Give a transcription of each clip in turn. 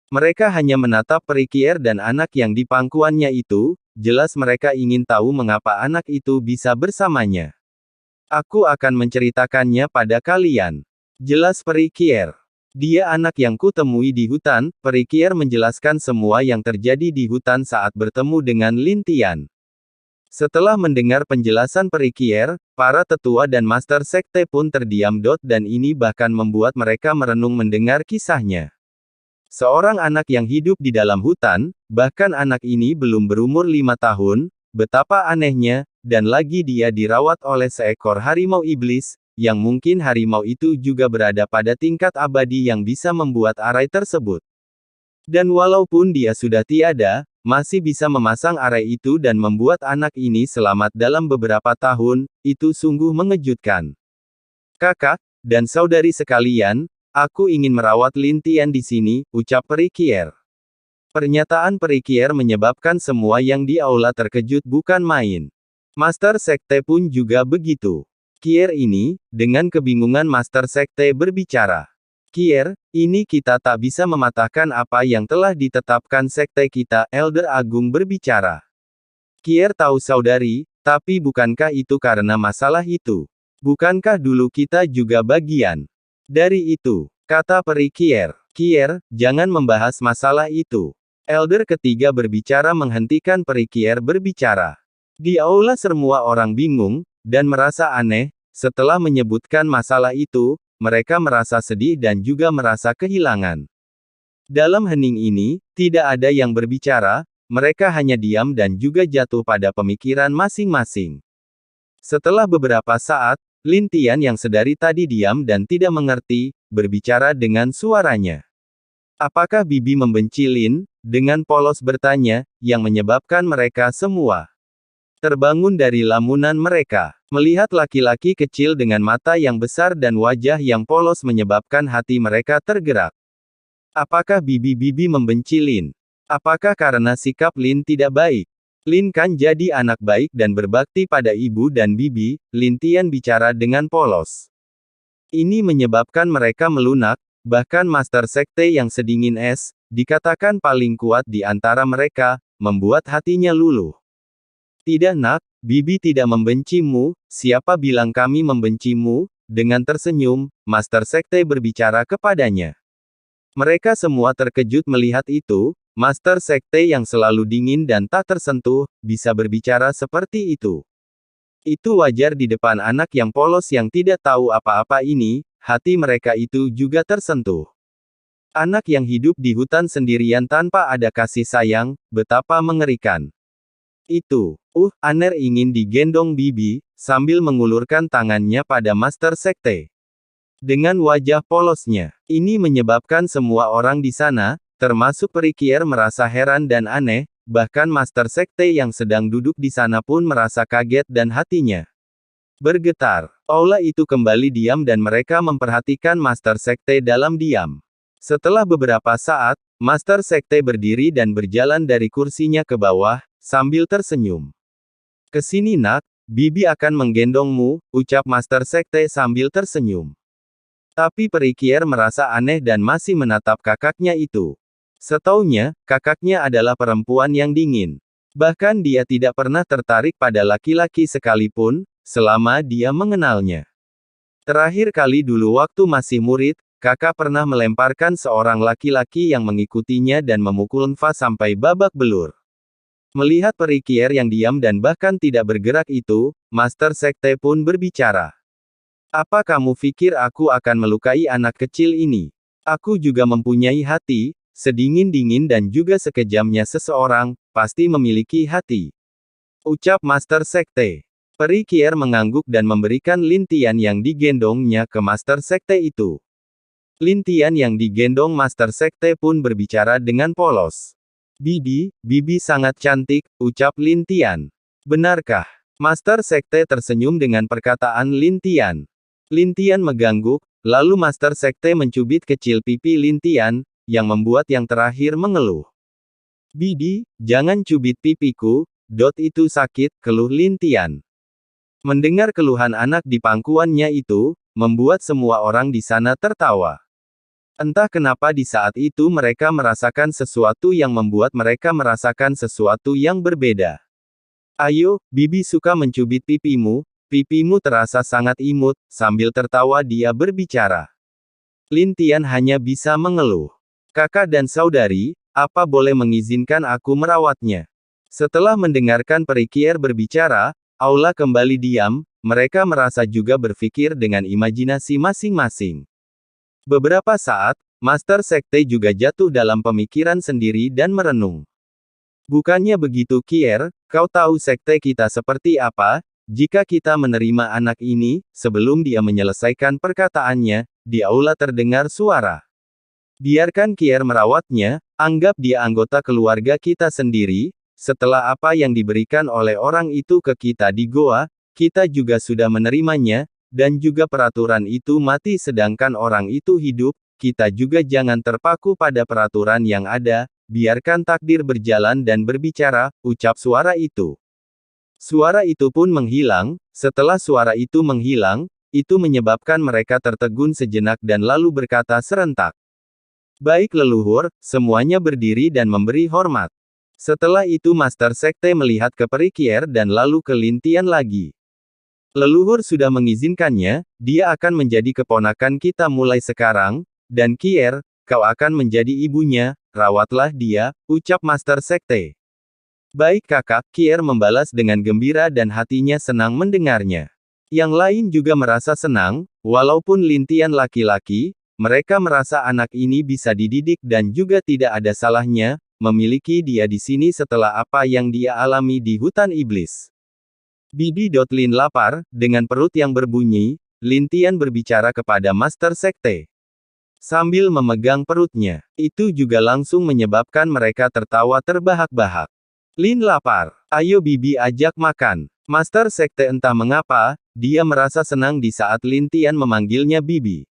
Mereka hanya menatap Perikier dan anak yang di pangkuannya itu, jelas mereka ingin tahu mengapa anak itu bisa bersamanya. Aku akan menceritakannya pada kalian. Jelas Perikier. Dia anak yang kutemui di hutan. Perikier menjelaskan semua yang terjadi di hutan saat bertemu dengan Lin Tian. Setelah mendengar penjelasan Perikier, para tetua dan master sekte pun terdiam dan ini bahkan membuat mereka merenung mendengar kisahnya. Seorang anak yang hidup di dalam hutan, bahkan anak ini belum berumur 5 tahun, betapa anehnya, dan lagi dia dirawat oleh seekor harimau iblis, yang mungkin harimau itu juga berada pada tingkat abadi yang bisa membuat arai tersebut. Dan walaupun dia sudah tiada, masih bisa memasang arai itu dan membuat anak ini selamat dalam beberapa tahun, itu sungguh mengejutkan. Kakak, dan saudari sekalian, aku ingin merawat Lin Tian di sini, ucap Perikier. Pernyataan Perikier menyebabkan semua yang di aula terkejut bukan main. Master Sekte pun juga begitu. Kier ini, dengan kebingungan Master Sekte berbicara. Kier, ini kita tak bisa mematahkan apa yang telah ditetapkan Sekte kita, Elder Agung berbicara. Kier tahu saudari, tapi bukankah itu karena masalah itu? Bukankah dulu kita juga bagian dari itu, kata Perikier. Kier, jangan membahas masalah itu. Elder ketiga berbicara menghentikan Perikier berbicara. Di aula semua orang bingung, dan merasa aneh, setelah menyebutkan masalah itu, mereka merasa sedih dan juga merasa kehilangan. Dalam hening ini, tidak ada yang berbicara, mereka hanya diam dan juga jatuh pada pemikiran masing-masing. Setelah beberapa saat, Lin Tian yang sedari tadi diam dan tidak mengerti, berbicara dengan suaranya. Apakah Bibi membenci Lin? Dengan polos bertanya, yang menyebabkan mereka semua terbangun dari lamunan mereka. Melihat laki-laki kecil dengan mata yang besar dan wajah yang polos menyebabkan hati mereka tergerak. Apakah Bibi membenci Lin? Apakah karena sikap Lin tidak baik? Lin kan jadi anak baik dan berbakti pada ibu dan bibi, Lin Tian bicara dengan polos. Ini menyebabkan mereka melunak, bahkan Master Sekte yang sedingin es, dikatakan paling kuat di antara mereka, membuat hatinya luluh. Tidak nak, bibi tidak membencimu, siapa bilang kami membencimu? Dengan tersenyum, Master Sekte berbicara kepadanya. Mereka semua terkejut melihat itu. Master Sekte yang selalu dingin dan tak tersentuh, bisa berbicara seperti itu. Itu wajar di depan anak yang polos yang tidak tahu apa-apa ini, hati mereka itu juga tersentuh. Anak yang hidup di hutan sendirian tanpa ada kasih sayang, betapa mengerikan. Itu, Aner ingin digendong Bibi, sambil mengulurkan tangannya pada Master Sekte. Dengan wajah polosnya, ini menyebabkan semua orang di sana, termasuk Perikier merasa heran dan aneh, bahkan Master Sekte yang sedang duduk di sana pun merasa kaget dan hatinya bergetar. Aula itu kembali diam dan mereka memperhatikan Master Sekte dalam diam. Setelah beberapa saat, Master Sekte berdiri dan berjalan dari kursinya ke bawah, sambil tersenyum. Kesini nak, Bibi akan menggendongmu, ucap Master Sekte sambil tersenyum. Tapi Perikier merasa aneh dan masih menatap kakaknya itu. Setaunya, kakaknya adalah perempuan yang dingin. Bahkan dia tidak pernah tertarik pada laki-laki sekalipun, selama dia mengenalnya. Terakhir kali dulu waktu masih murid, kakak pernah melemparkan seorang laki-laki yang mengikutinya dan memukul Nfa sampai babak belur. Melihat Perikier yang diam dan bahkan tidak bergerak itu, Master Sekte pun berbicara. Apa kamu pikir aku akan melukai anak kecil ini? Aku juga mempunyai hati. Sedingin-dingin dan juga sekejamnya seseorang, pasti memiliki hati. Ucap Master Sekte. Perikier mengangguk dan memberikan Lin Tian yang digendongnya ke Master Sekte itu. Lin Tian yang digendong Master Sekte pun berbicara dengan polos. Bibi sangat cantik, ucap Lin Tian. Benarkah? Master Sekte tersenyum dengan perkataan Lin Tian. Lin Tian mengangguk, lalu Master Sekte mencubit kecil pipi Lin Tian, yang membuat yang terakhir mengeluh. Bibi, jangan cubit pipiku, itu sakit, keluh Lin Tian. Mendengar keluhan anak di pangkuannya itu, membuat semua orang di sana tertawa. Entah kenapa di saat itu mereka merasakan sesuatu yang membuat mereka merasakan sesuatu yang berbeda. Ayo, Bibi suka mencubit pipimu, pipimu terasa sangat imut, sambil tertawa dia berbicara. Lin Tian hanya bisa mengeluh. Kakak dan saudari, apa boleh mengizinkan aku merawatnya? Setelah mendengarkan Peri Kier berbicara, aula kembali diam, mereka merasa juga berpikir dengan imajinasi masing-masing. Beberapa saat, Master Sekte juga jatuh dalam pemikiran sendiri dan merenung. Bukannya begitu Kier, kau tahu sekte kita seperti apa? Jika kita menerima anak ini, sebelum dia menyelesaikan perkataannya, di aula terdengar suara. Biarkan Kier merawatnya, anggap dia anggota keluarga kita sendiri, setelah apa yang diberikan oleh orang itu ke kita di goa, kita juga sudah menerimanya, dan juga peraturan itu mati sedangkan orang itu hidup, kita juga jangan terpaku pada peraturan yang ada, biarkan takdir berjalan dan berbicara, ucap suara itu. Suara itu pun menghilang, setelah suara itu menghilang, itu menyebabkan mereka tertegun sejenak dan lalu berkata serentak. Baik leluhur, semuanya berdiri dan memberi hormat. Setelah itu Master Sekte melihat ke Peri Kier dan lalu ke Lin Tian lagi. Leluhur sudah mengizinkannya, dia akan menjadi keponakan kita mulai sekarang, dan Kier, kau akan menjadi ibunya, rawatlah dia, ucap Master Sekte. Baik kakak, Kier membalas dengan gembira dan hatinya senang mendengarnya. Yang lain juga merasa senang, walaupun Lin Tian laki-laki, mereka merasa anak ini bisa dididik dan juga tidak ada salahnya, memiliki dia di sini setelah apa yang dia alami di hutan iblis. Bibi Lin lapar, dengan perut yang berbunyi, Lin Tian berbicara kepada Master Sekte. Sambil memegang perutnya, itu juga langsung menyebabkan mereka tertawa terbahak-bahak. Lin lapar, ayo Bibi ajak makan. Master Sekte entah mengapa, dia merasa senang di saat Lin Tian memanggilnya Bibi.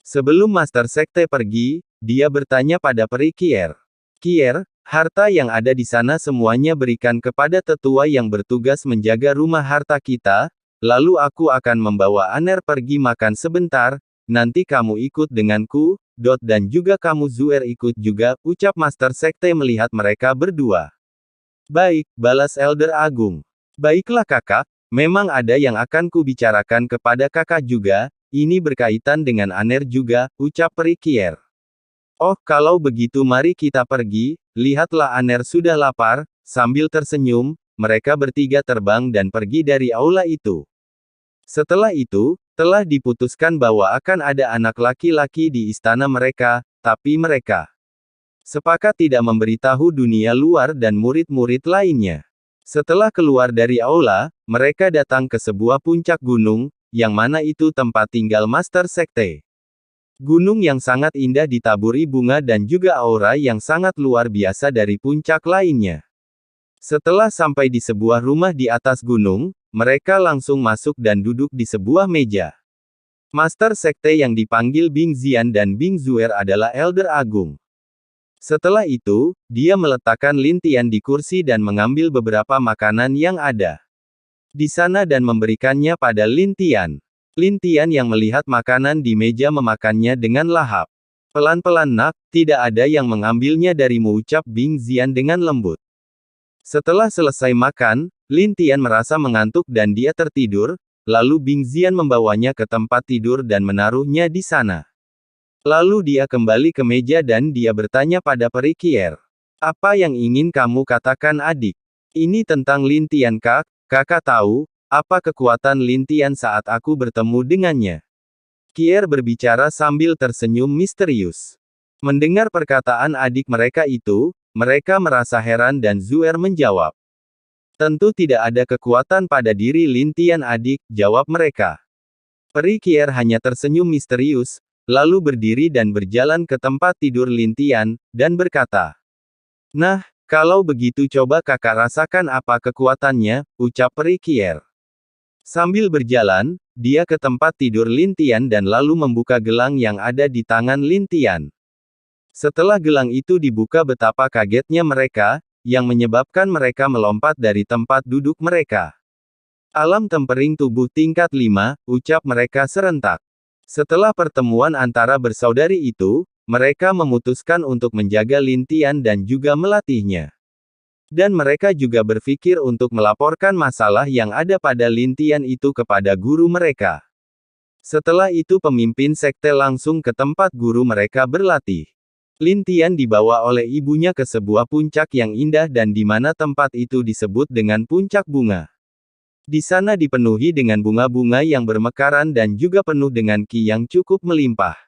Sebelum Master Sekte pergi, dia bertanya pada Peri Kier. Kier, harta yang ada di sana semuanya berikan kepada tetua yang bertugas menjaga rumah harta kita, lalu aku akan membawa Aner pergi makan sebentar, nanti kamu ikut denganku, dan juga kamu Zuer ikut juga, ucap Master Sekte melihat mereka berdua. Baik, balas Elder Agung. Baiklah kakak, memang ada yang akan kubicarakan kepada kakak juga, ini berkaitan dengan Aner juga, ucap Peri Kier. Oh, kalau begitu mari kita pergi, lihatlah Aner sudah lapar, sambil tersenyum, mereka bertiga terbang dan pergi dari aula itu. Setelah itu, telah diputuskan bahwa akan ada anak laki-laki di istana mereka, tapi mereka sepakat tidak memberitahu dunia luar dan murid-murid lainnya. Setelah keluar dari aula, mereka datang ke sebuah puncak gunung, yang mana itu tempat tinggal Master Sekte. Gunung yang sangat indah ditaburi bunga dan juga aura yang sangat luar biasa dari puncak lainnya. Setelah sampai di sebuah rumah di atas gunung, mereka langsung masuk dan duduk di sebuah meja. Master Sekte yang dipanggil Bing Xian dan Bing Zuer adalah Elder Agung. Setelah itu, dia meletakkan Lin Tian di kursi dan mengambil beberapa makanan yang ada di sana dan memberikannya pada Lin Tian. Lin Tian yang melihat makanan di meja memakannya dengan lahap. Pelan-pelan nak, tidak ada yang mengambilnya darimu ucap Bing Xian dengan lembut. Setelah selesai makan, Lin Tian merasa mengantuk dan dia tertidur, lalu Bing Xian membawanya ke tempat tidur dan menaruhnya di sana. Lalu dia kembali ke meja dan dia bertanya pada Peri Kier. Apa yang ingin kamu katakan adik? Ini tentang Lin Tian kak, kakak tahu, apa kekuatan Lin Tian saat aku bertemu dengannya? Kier berbicara sambil tersenyum misterius. Mendengar perkataan adik mereka itu, mereka merasa heran dan Zuer menjawab. Tentu tidak ada kekuatan pada diri Lin Tian adik, jawab mereka. Peri Kier hanya tersenyum misterius, lalu berdiri dan berjalan ke tempat tidur Lin Tian, dan berkata. Nah, kalau begitu coba kakak rasakan apa kekuatannya, ucap Peri Kier. Sambil berjalan, dia ke tempat tidur Lin Tian dan lalu membuka gelang yang ada di tangan Lin Tian. Setelah gelang itu dibuka betapa kagetnya mereka, yang menyebabkan mereka melompat dari tempat duduk mereka. Alam tempering tubuh tingkat 5, ucap mereka serentak. Setelah pertemuan antara bersaudari itu, mereka memutuskan untuk menjaga Lin Tian dan juga melatihnya. Dan mereka juga berpikir untuk melaporkan masalah yang ada pada Lin Tian itu kepada guru mereka. Setelah itu pemimpin sekte langsung ke tempat guru mereka berlatih. Lin Tian dibawa oleh ibunya ke sebuah puncak yang indah dan di mana tempat itu disebut dengan puncak bunga. Di sana dipenuhi dengan bunga-bunga yang bermekaran dan juga penuh dengan qi yang cukup melimpah.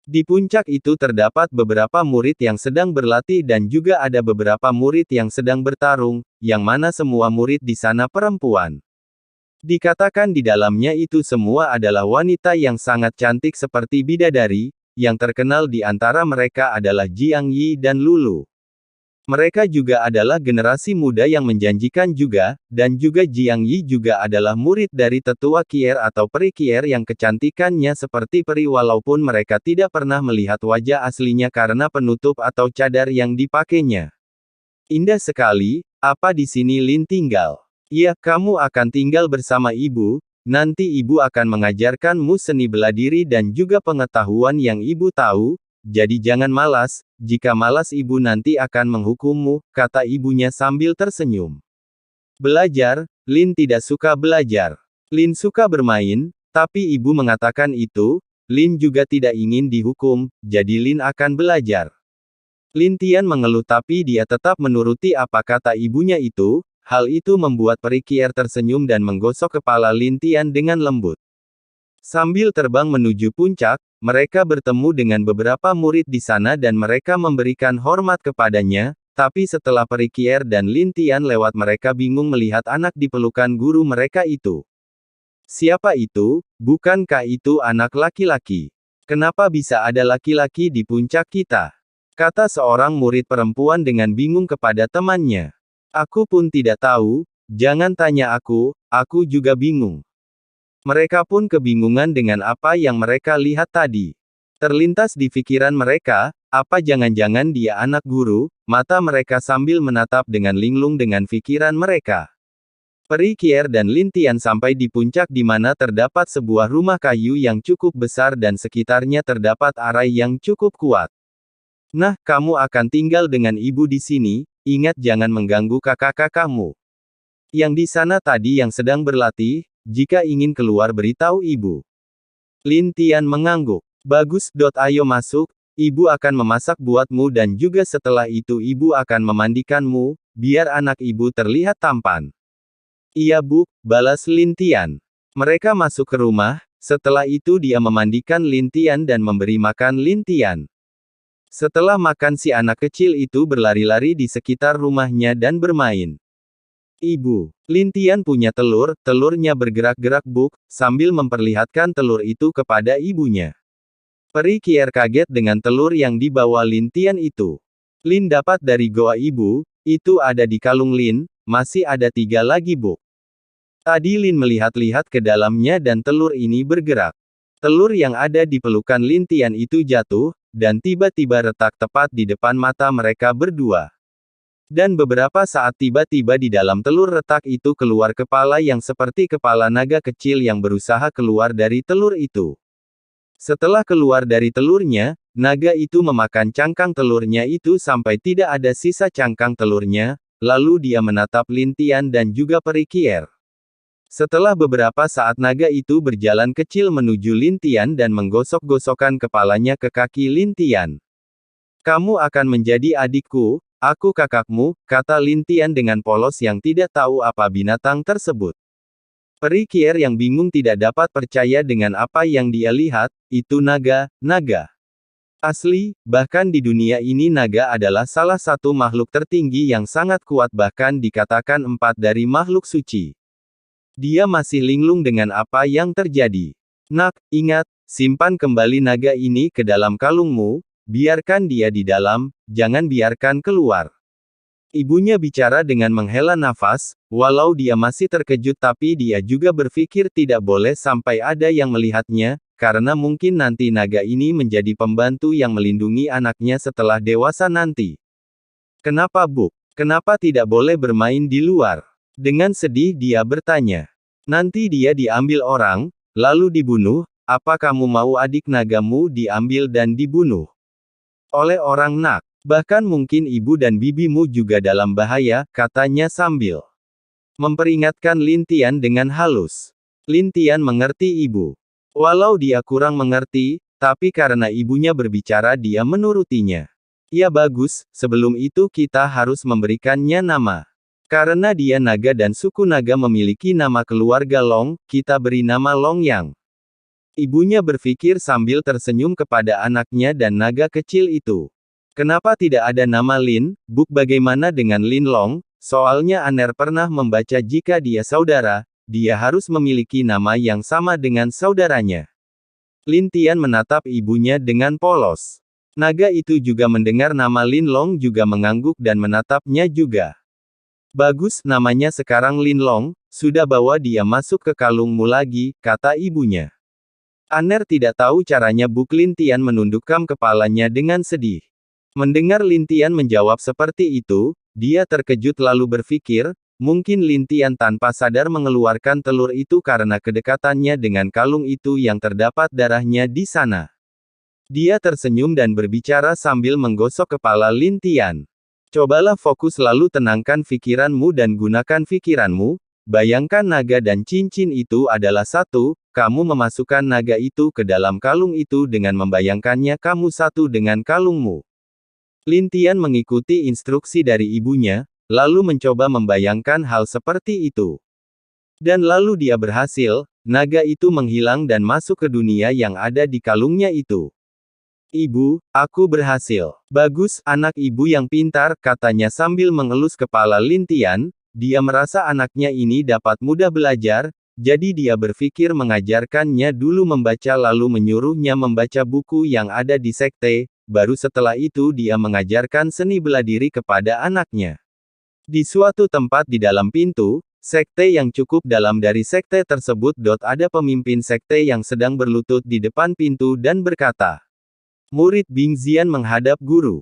Di puncak itu terdapat beberapa murid yang sedang berlatih dan juga ada beberapa murid yang sedang bertarung, yang mana semua murid di sana perempuan. Dikatakan di dalamnya itu semua adalah wanita yang sangat cantik seperti bidadari, yang terkenal di antara mereka adalah Jiang Yi dan Lulu. Mereka juga adalah generasi muda yang menjanjikan juga, dan juga Jiang Yi juga adalah murid dari tetua Kier atau peri Kier yang kecantikannya seperti peri walaupun mereka tidak pernah melihat wajah aslinya karena penutup atau cadar yang dipakainya. Indah sekali, apa di sini Lin tinggal? Iya, kamu akan tinggal bersama ibu, nanti ibu akan mengajarkanmu seni bela diri dan juga pengetahuan yang ibu tahu, jadi jangan malas, jika malas ibu nanti akan menghukummu, kata ibunya sambil tersenyum. Belajar, Lin tidak suka belajar. Lin suka bermain, tapi ibu mengatakan itu, Lin juga tidak ingin dihukum, jadi Lin akan belajar. Lin Tian mengeluh tapi dia tetap menuruti apa kata ibunya itu, hal itu membuat peri Kier tersenyum dan menggosok kepala Lin Tian dengan lembut. Sambil terbang menuju puncak, mereka bertemu dengan beberapa murid di sana dan mereka memberikan hormat kepadanya, tapi setelah peri Kier dan Lin Tian lewat mereka bingung melihat anak di pelukan guru mereka itu. Siapa itu? Bukankah itu anak laki-laki? Kenapa bisa ada laki-laki di puncak kita? Kata seorang murid perempuan dengan bingung kepada temannya. Aku pun tidak tahu, jangan tanya aku juga bingung. Mereka pun kebingungan dengan apa yang mereka lihat tadi. Terlintas di pikiran mereka, apa jangan-jangan dia anak guru, mata mereka sambil menatap dengan linglung dengan pikiran mereka. Peri Kier dan Lin Tian sampai di puncak di mana terdapat sebuah rumah kayu yang cukup besar dan sekitarnya terdapat arai yang cukup kuat. Nah, kamu akan tinggal dengan ibu di sini, ingat jangan mengganggu kakak-kakakmu. Yang di sana tadi yang sedang berlatih, jika ingin keluar beritahu ibu. Lin Tian mengangguk. Bagus. Ayo masuk, ibu akan memasak buatmu dan juga setelah itu ibu akan memandikanmu, biar anak ibu terlihat tampan. Iya bu, balas Lin Tian. Mereka masuk ke rumah, setelah itu dia memandikan Lin Tian dan memberi makan Lin Tian. Setelah makan si anak kecil itu berlari-lari di sekitar rumahnya dan bermain. Ibu, Lin Tian punya telur, telurnya bergerak-gerak buk, sambil memperlihatkan telur itu kepada ibunya. Peri Kier kaget dengan telur yang dibawa Lin Tian itu. Lin dapat dari goa ibu, itu ada di kalung Lin, masih ada 3 lagi buk. Tadi Lin melihat-lihat ke dalamnya dan telur ini bergerak. Telur yang ada di pelukan Lin Tian itu jatuh, dan tiba-tiba retak tepat di depan mata mereka berdua. Dan beberapa saat tiba-tiba di dalam telur retak itu keluar kepala yang seperti kepala naga kecil yang berusaha keluar dari telur itu. Setelah keluar dari telurnya, naga itu memakan cangkang telurnya itu sampai tidak ada sisa cangkang telurnya, lalu dia menatap Lin Tian dan juga peri Kier. Setelah beberapa saat naga itu berjalan kecil menuju Lin Tian dan menggosok-gosokkan kepalanya ke kaki Lin Tian. Kamu akan menjadi adikku, aku kakakmu, kata Lin Tian dengan polos yang tidak tahu apa binatang tersebut. Peri Kier yang bingung tidak dapat percaya dengan apa yang dia lihat, itu naga. Asli, bahkan di dunia ini naga adalah salah satu makhluk tertinggi yang sangat kuat bahkan dikatakan 4 dari makhluk suci. Dia masih linglung dengan apa yang terjadi. Nak, ingat, simpan kembali naga ini ke dalam kalungmu, biarkan dia di dalam, jangan biarkan keluar. Ibunya bicara dengan menghela nafas, walau dia masih terkejut tapi dia juga berpikir tidak boleh sampai ada yang melihatnya, karena mungkin nanti naga ini menjadi pembantu yang melindungi anaknya setelah dewasa nanti. Kenapa Bu? Kenapa tidak boleh bermain di luar? Dengan sedih dia bertanya. Nanti dia diambil orang, lalu dibunuh, apa kamu mau adik nagamu diambil dan dibunuh oleh orang Nak? Bahkan mungkin ibu dan bibimu juga dalam bahaya, katanya sambil memperingatkan Lin Tian dengan halus. Lin Tian mengerti ibu. Walau dia kurang mengerti, tapi karena ibunya berbicara dia menurutinya. Ya bagus, sebelum itu kita harus memberikannya nama. Karena dia naga dan suku naga memiliki nama keluarga Long, kita beri nama Long Yang. Ibunya berpikir sambil tersenyum kepada anaknya dan naga kecil itu. Kenapa tidak ada nama Lin, Buk? Bagaimana dengan Lin Long? Soalnya Aner pernah membaca jika dia saudara, dia harus memiliki nama yang sama dengan saudaranya. Lin Tian menatap ibunya dengan polos. Naga itu juga mendengar nama Lin Long juga mengangguk dan menatapnya juga. Bagus, namanya sekarang Lin Long, sudah bawa dia masuk ke kalungmu lagi, kata ibunya. Aner tidak tahu caranya. Buk. Lin Tian menundukkan kepalanya dengan sedih. Mendengar Lin Tian menjawab seperti itu, dia terkejut lalu berpikir, mungkin Lin Tian tanpa sadar mengeluarkan telur itu karena kedekatannya dengan kalung itu yang terdapat darahnya di sana. Dia tersenyum dan berbicara sambil menggosok kepala Lin Tian. Cobalah fokus lalu tenangkan pikiranmu dan gunakan pikiranmu, bayangkan naga dan cincin itu adalah satu, kamu memasukkan naga itu ke dalam kalung itu dengan membayangkannya kamu satu dengan kalungmu. Lin Tian mengikuti instruksi dari ibunya, lalu mencoba membayangkan hal seperti itu. Dan lalu dia berhasil, naga itu menghilang dan masuk ke dunia yang ada di kalungnya itu. Ibu, aku berhasil. Bagus, anak ibu yang pintar, katanya sambil mengelus kepala Lin Tian, dia merasa anaknya ini dapat mudah belajar, jadi dia berpikir mengajarkannya dulu membaca lalu menyuruhnya membaca buku yang ada di sekte. Baru setelah itu dia mengajarkan seni bela diri kepada anaknya. Di suatu tempat di dalam pintu, sekte yang cukup dalam dari sekte tersebut. Ada pemimpin sekte yang sedang berlutut di depan pintu dan berkata, murid Bing Xian menghadap guru.